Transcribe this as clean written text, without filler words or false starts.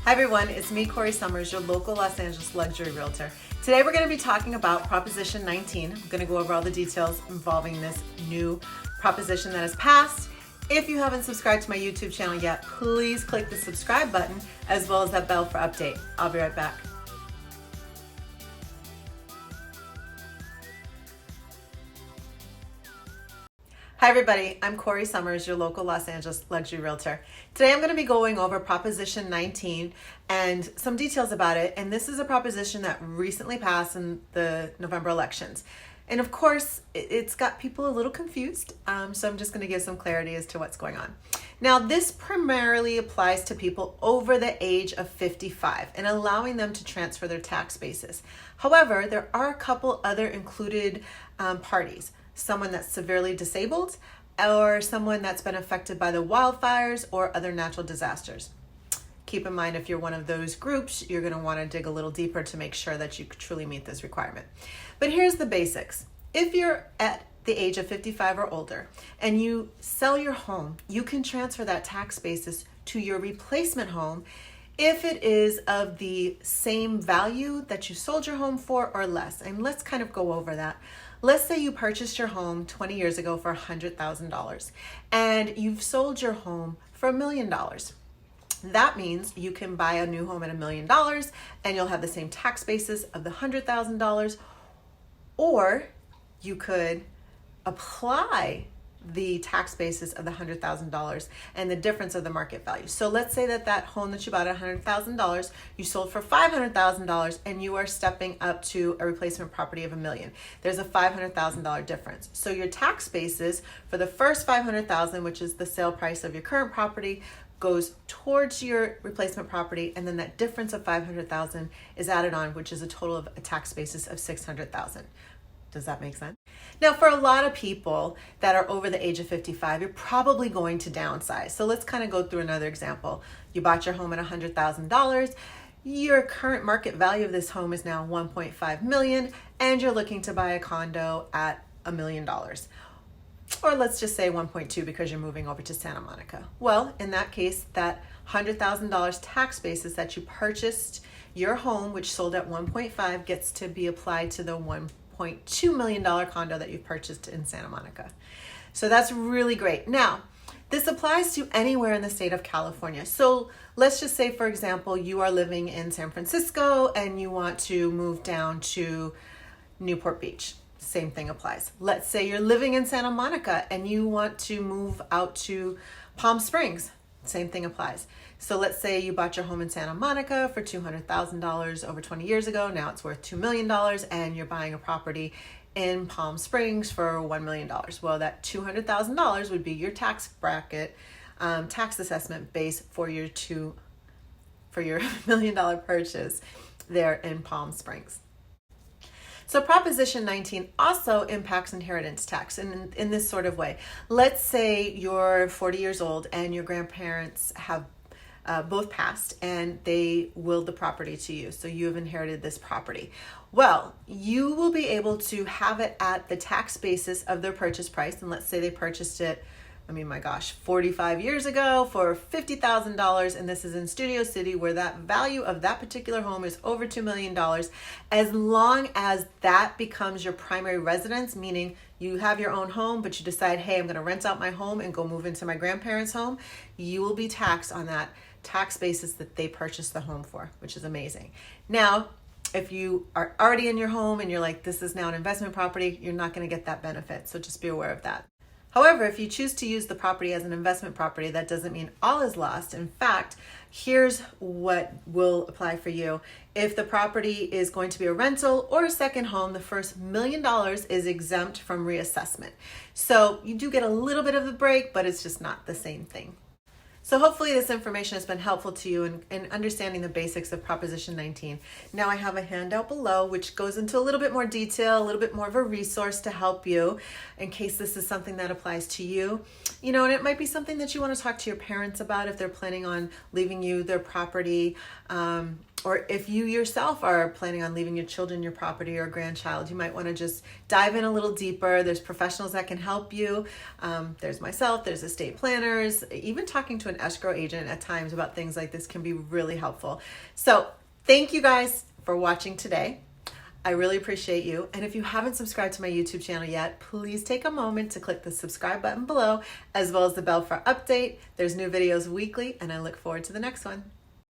Hi everyone, it's me, Corrie Sommers, your local Los Angeles luxury realtor. Today we're going to be talking about Proposition 19. I'm going to go over all the details involving this new proposition that has passed. If you haven't subscribed to my YouTube channel yet, please click the subscribe button as well as that bell for update. I'll be right back. Hi everybody, I'm Corrie Sommers, your local Los Angeles luxury realtor. Today I'm going to be going over Proposition 19 and some details about it. And this is a proposition that recently passed in the November elections. And of course, it's got people a little confused. So I'm just going to give some clarity as to what's going on. Now, this primarily applies to people over the age of 55 and allowing them to transfer their tax basis. However, there are a couple other included parties. Someone that's severely disabled, or someone that's been affected by the wildfires or other natural disasters. Keep in mind, if you're one of those groups, you're going to want to dig a little deeper to make sure that you truly meet this requirement. But here's the basics. If you're at the age of 55 or older and you sell your home, you can transfer that tax basis to your replacement home if it is of the same value that you sold your home for or less. And let's kind of go over that. Let's say you purchased your home 20 years ago for $100,000 and you've sold your home for $1 million. That means you can buy a new home at $1 million and you'll have the same tax basis of the $100,000, or you could apply the tax basis of the $100,000 and the difference of the market value. So let's say that home that you bought at $100,000, you sold for $500,000 and you are stepping up to a replacement property of $1 million. There's a $500,000 difference. So your tax basis for the first $500,000, which is the sale price of your current property, goes towards your replacement property, and then that difference of $500,000 is added on, which is a total of a tax basis of $600,000. Does that make sense? Now, for a lot of people that are over the age of 55, you're probably going to downsize. So let's kind of go through another example. You bought your home at $100,000. Your current market value of this home is now $1.5 million, and you're looking to buy a condo at $1 million. Or let's just say 1.2 because you're moving over to Santa Monica. Well, in that case, that $100,000 tax basis that you purchased your home, which sold at 1.5, gets to be applied to the $1.2 million condo that you purchased in Santa Monica. So that's really great. Now, this applies to anywhere in the state of California. So let's just say, for example, you are living in San Francisco and you want to move down to Newport Beach. Same thing applies. Let's say you're living in Santa Monica and you want to move out to Palm Springs. Same thing applies. So let's say you bought your home in Santa Monica for $200,000 over 20 years ago. Now it's worth $2 million and you're buying a property in Palm Springs for $1 million. Well, that $200,000 would be your tax bracket, tax assessment base for your $1 million purchase there in Palm Springs. So Proposition 19 also impacts inheritance tax in this sort of way. Let's say you're 40 years old and your grandparents have both passed and they willed the property to you. So you have inherited this property. Well, you will be able to have it at the tax basis of their purchase price. And let's say they purchased it, 45 years ago for $50,000, and this is in Studio City where that value of that particular home is over $2 million. As long as that becomes your primary residence, meaning you have your own home, but you decide, hey, I'm going to rent out my home and go move into my grandparents' home, you will be taxed on that tax basis that they purchased the home for, which is amazing. Now, if you are already in your home and you're like, this is now an investment property, you're not going to get that benefit. So just be aware of that. However, if you choose to use the property as an investment property, that doesn't mean all is lost. In fact, here's what will apply for you. If the property is going to be a rental or a second home, the first $1 million is exempt from reassessment. So you do get a little bit of a break, but it's just not the same thing. So hopefully this information has been helpful to you in understanding the basics of Proposition 19. Now I have a handout below which goes into a little bit more detail, a little bit more of a resource to help you in case this is something that applies to you. And it might be something that you want to talk to your parents about if they're planning on leaving you their property, or if you yourself are planning on leaving your children your property or grandchild, you might want to just dive in a little deeper. There's professionals that can help you. There's myself, there's estate planners, even talking to an escrow agent at times about things like this can be really helpful. So thank you guys for watching today. I really appreciate you. And if you haven't subscribed to my YouTube channel yet, please take a moment to click the subscribe button below, as well as the bell for update. There's new videos weekly, and I look forward to the next one.